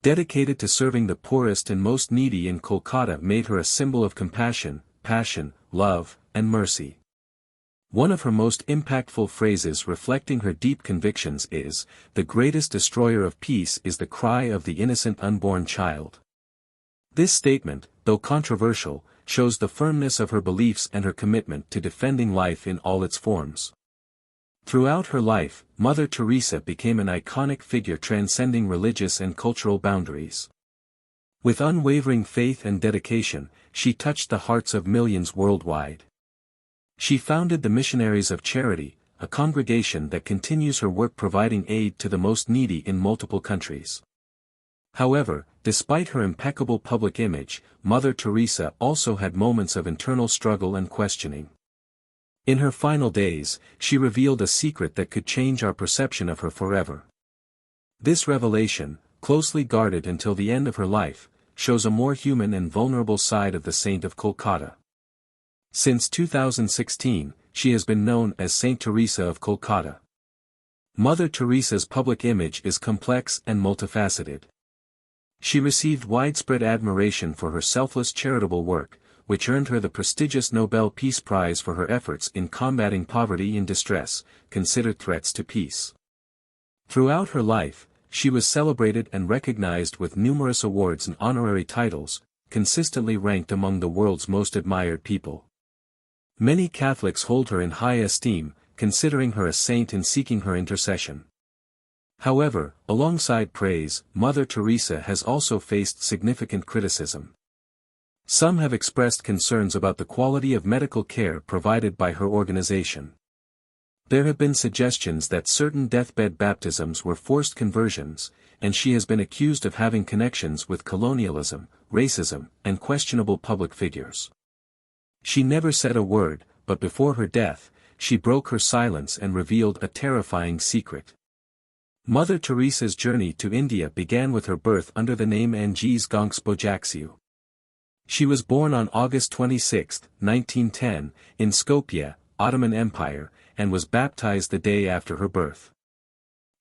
Dedicated to serving the poorest and most needy in Kolkata made her a symbol of compassion, passion, love, and mercy. One of her most impactful phrases reflecting her deep convictions is, "The greatest destroyer of peace is the cry of the innocent unborn child." This statement, though controversial, shows the firmness of her beliefs and her commitment to defending life in all its forms. Throughout her life, Mother Teresa became an iconic figure transcending religious and cultural boundaries. With unwavering faith and dedication, she touched the hearts of millions worldwide. She founded the Missionaries of Charity, a congregation that continues her work providing aid to the most needy in multiple countries. However, despite her impeccable public image, Mother Teresa also had moments of internal struggle and questioning. In her final days, she revealed a secret that could change our perception of her forever. This revelation, closely guarded until the end of her life, shows a more human and vulnerable side of the Saint of Kolkata. Since 2016, she has been known as Saint Teresa of Kolkata. Mother Teresa's public image is complex and multifaceted. She received widespread admiration for her selfless charitable work, which earned her the prestigious Nobel Peace Prize for her efforts in combating poverty and distress, considered threats to peace. Throughout her life, she was celebrated and recognized with numerous awards and honorary titles, consistently ranked among the world's most admired people. Many Catholics hold her in high esteem, considering her a saint and seeking her intercession. However, alongside praise, Mother Teresa has also faced significant criticism. Some have expressed concerns about the quality of medical care provided by her organization. There have been suggestions that certain deathbed baptisms were forced conversions, and she has been accused of having connections with colonialism, racism, and questionable public figures. She never said a word, but before her death, she broke her silence and revealed a terrifying secret. Mother Teresa's journey to India began with her birth under the name Angees Gonks Bojaxiu. She was born on August 26, 1910, in Skopje, Ottoman Empire, and was baptized the day after her birth.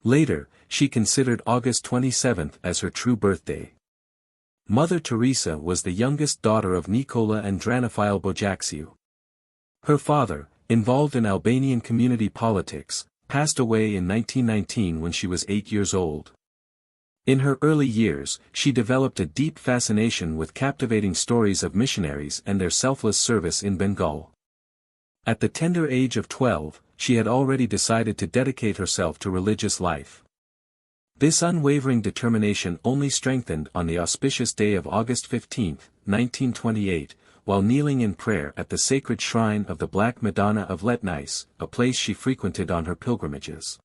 Later, she considered August 27 as her true birthday. Mother Teresa was the youngest daughter of Nicola and Dranophile Bojaxiu. Her father, involved in Albanian community politics, passed away in 1919 when she was 8 years old. In her early years, she developed a deep fascination with captivating stories of missionaries and their selfless service in Bengal. At the tender age of 12, she had already decided to dedicate herself to religious life. This unwavering determination only strengthened on the auspicious day of August 15, 1928, while kneeling in prayer at the sacred shrine of the Black Madonna of Letnice, a place she frequented on her pilgrimages.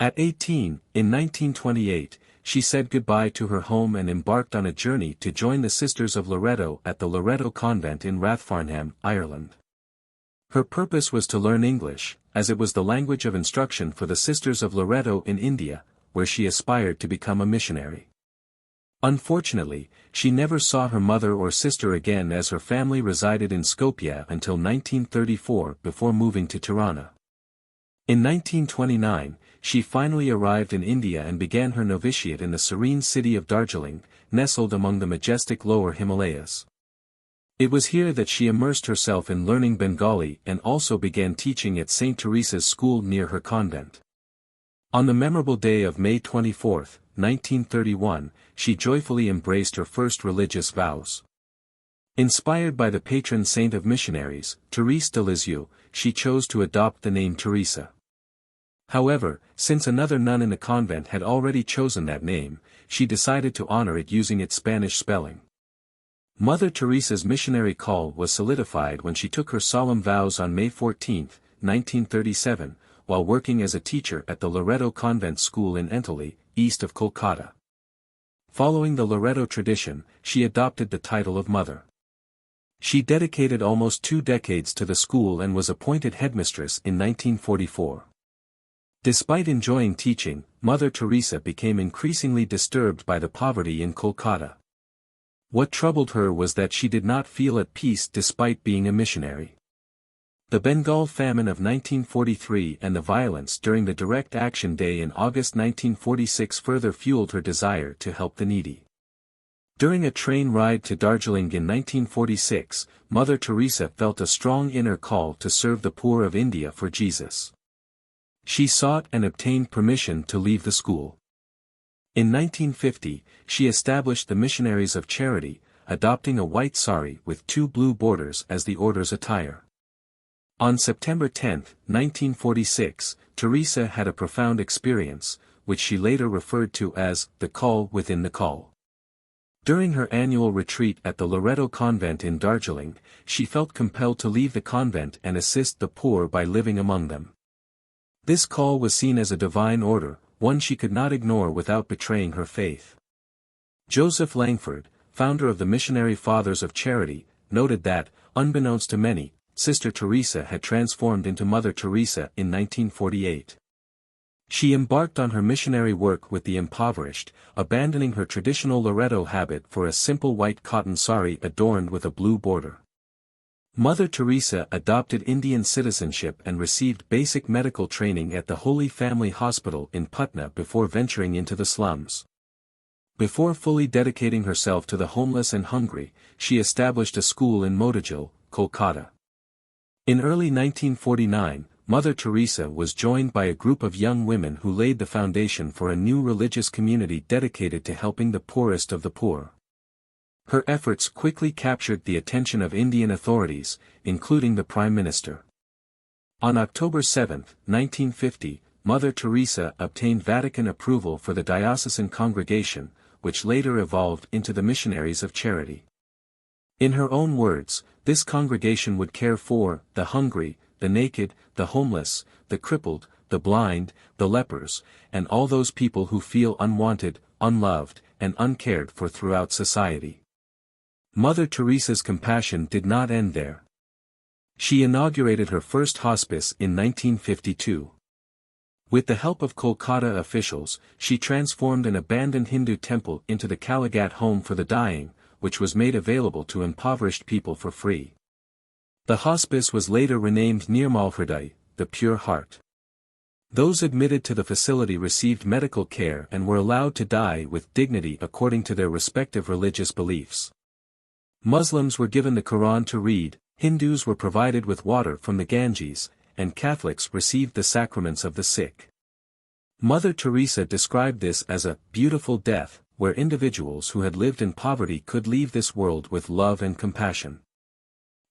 At 18, in 1928, she said goodbye to her home and embarked on a journey to join the Sisters of Loreto at the Loreto Convent in Rathfarnham, Ireland. Her purpose was to learn English, as it was the language of instruction for the Sisters of Loreto in India, where she aspired to become a missionary. Unfortunately, she never saw her mother or sister again as her family resided in Skopje until 1934 before moving to Tirana. In 1929, she finally arrived in India and began her novitiate in the serene city of Darjeeling, nestled among the majestic lower Himalayas. It was here that she immersed herself in learning Bengali and also began teaching at St. Teresa's school near her convent. On the memorable day of May 24, 1931, she joyfully embraced her first religious vows. Inspired by the patron saint of missionaries, Thérèse de Lisieux, she chose to adopt the name Teresa. However, since another nun in the convent had already chosen that name, she decided to honor it using its Spanish spelling. Mother Teresa's missionary call was solidified when she took her solemn vows on May 14, 1937, while working as a teacher at the Loreto Convent School in Entally, east of Kolkata. Following the Loreto tradition, she adopted the title of Mother. She dedicated almost 2 decades to the school and was appointed headmistress in 1944. Despite enjoying teaching, Mother Teresa became increasingly disturbed by the poverty in Kolkata. What troubled her was that she did not feel at peace despite being a missionary. The Bengal famine of 1943 and the violence during the Direct Action Day in August 1946 further fueled her desire to help the needy. During a train ride to Darjeeling in 1946, Mother Teresa felt a strong inner call to serve the poor of India for Jesus. She sought and obtained permission to leave the school. In 1950, she established the Missionaries of Charity, adopting a white sari with 2 blue borders as the order's attire. On September 10, 1946, Teresa had a profound experience, which she later referred to as the call within the call. During her annual retreat at the Loreto Convent in Darjeeling, she felt compelled to leave the convent and assist the poor by living among them. This call was seen as a divine order, one she could not ignore without betraying her faith. Joseph Langford, founder of the Missionary Fathers of Charity, noted that, unbeknownst to many, Sister Teresa had transformed into Mother Teresa in 1948. She embarked on her missionary work with the impoverished, abandoning her traditional Loreto habit for a simple white cotton sari adorned with a blue border. Mother Teresa adopted Indian citizenship and received basic medical training at the Holy Family Hospital in Putna before venturing into the slums. Before fully dedicating herself to the homeless and hungry, she established a school in Motijil, Kolkata. In early 1949, Mother Teresa was joined by a group of young women who laid the foundation for a new religious community dedicated to helping the poorest of the poor. Her efforts quickly captured the attention of Indian authorities, including the Prime Minister. On October 7, 1950, Mother Teresa obtained Vatican approval for the diocesan congregation, which later evolved into the Missionaries of Charity. In her own words, this congregation would care for the hungry, the naked, the homeless, the crippled, the blind, the lepers, and all those people who feel unwanted, unloved, and uncared for throughout society. Mother Teresa's compassion did not end there. She inaugurated her first hospice in 1952. With the help of Kolkata officials, she transformed an abandoned Hindu temple into the Kaligat Home for the Dying, which was made available to impoverished people for free. The hospice was later renamed Nirmal Hriday, the Pure Heart. Those admitted to the facility received medical care and were allowed to die with dignity according to their respective religious beliefs. Muslims were given the Quran to read, Hindus were provided with water from the Ganges, and Catholics received the sacraments of the sick. Mother Teresa described this as a beautiful death, where individuals who had lived in poverty could leave this world with love and compassion.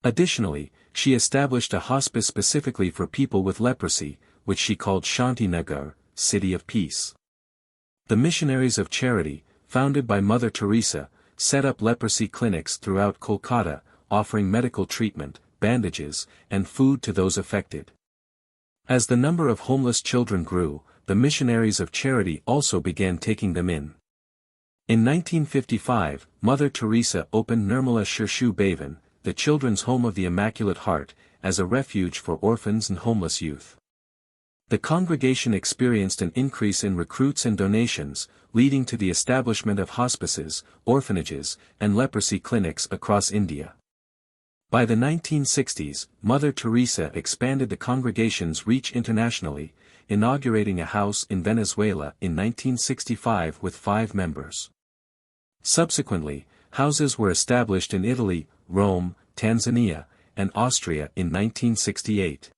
Additionally, she established a hospice specifically for people with leprosy, which she called Shanti Nagar, City of Peace. The Missionaries of Charity, founded by Mother Teresa, set up leprosy clinics throughout Kolkata, offering medical treatment, bandages, and food to those affected. As the number of homeless children grew, the Missionaries of Charity also began taking them in. In 1955, Mother Teresa opened Nirmala Shirshu Bhavan, the Children's Home of the Immaculate Heart, as a refuge for orphans and homeless youth. The congregation experienced an increase in recruits and donations, leading to the establishment of hospices, orphanages, and leprosy clinics across India. By the 1960s, Mother Teresa expanded the congregation's reach internationally, inaugurating a house in Venezuela in 1965 with 5 members. Subsequently, houses were established in Italy, Rome, Tanzania, and Austria in 1968.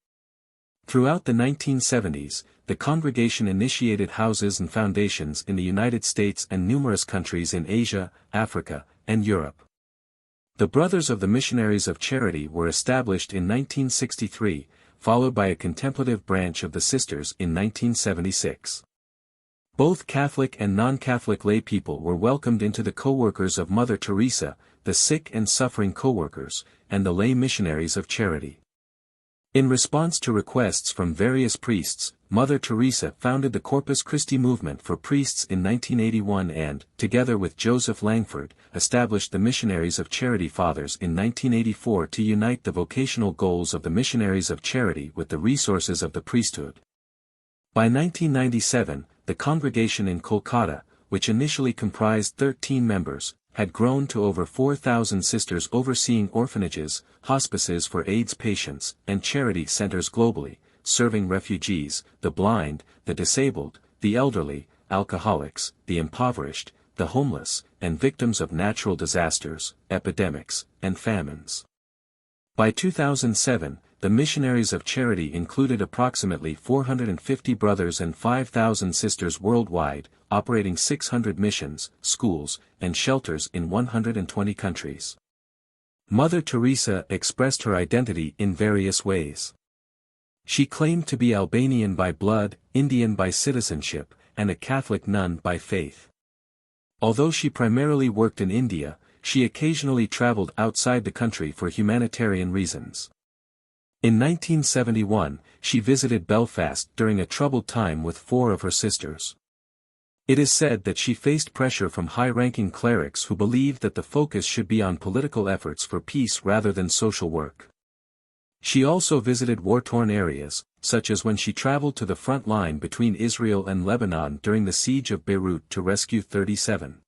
Throughout the 1970s, the congregation initiated houses and foundations in the United States and numerous countries in Asia, Africa, and Europe. The Brothers of the Missionaries of Charity were established in 1963, followed by a contemplative branch of the Sisters in 1976. Both Catholic and non-Catholic laypeople were welcomed into the co-workers of Mother Teresa, the sick and suffering co-workers, and the lay missionaries of charity. In response to requests from various priests, Mother Teresa founded the Corpus Christi movement for priests in 1981 and, together with Joseph Langford, established the Missionaries of Charity Fathers in 1984 to unite the vocational goals of the Missionaries of Charity with the resources of the priesthood. By 1997, the congregation in Kolkata, which initially comprised 13 members, had grown to over 4,000 sisters overseeing orphanages, hospices for AIDS patients, and charity centers globally, serving refugees, the blind, the disabled, the elderly, alcoholics, the impoverished, the homeless, and victims of natural disasters, epidemics, and famines. By 2007, the missionaries of charity included approximately 450 brothers and 5,000 sisters worldwide, operating 600 missions, schools, and shelters in 120 countries. Mother Teresa expressed her identity in various ways. She claimed to be Albanian by blood, Indian by citizenship, and a Catholic nun by faith. Although she primarily worked in India, she occasionally traveled outside the country for humanitarian reasons. In 1971, she visited Belfast during a troubled time with 4 of her sisters. It is said that she faced pressure from high-ranking clerics who believed that the focus should be on political efforts for peace rather than social work. She also visited war-torn areas, such as when she traveled to the front line between Israel and Lebanon during the siege of Beirut to rescue 37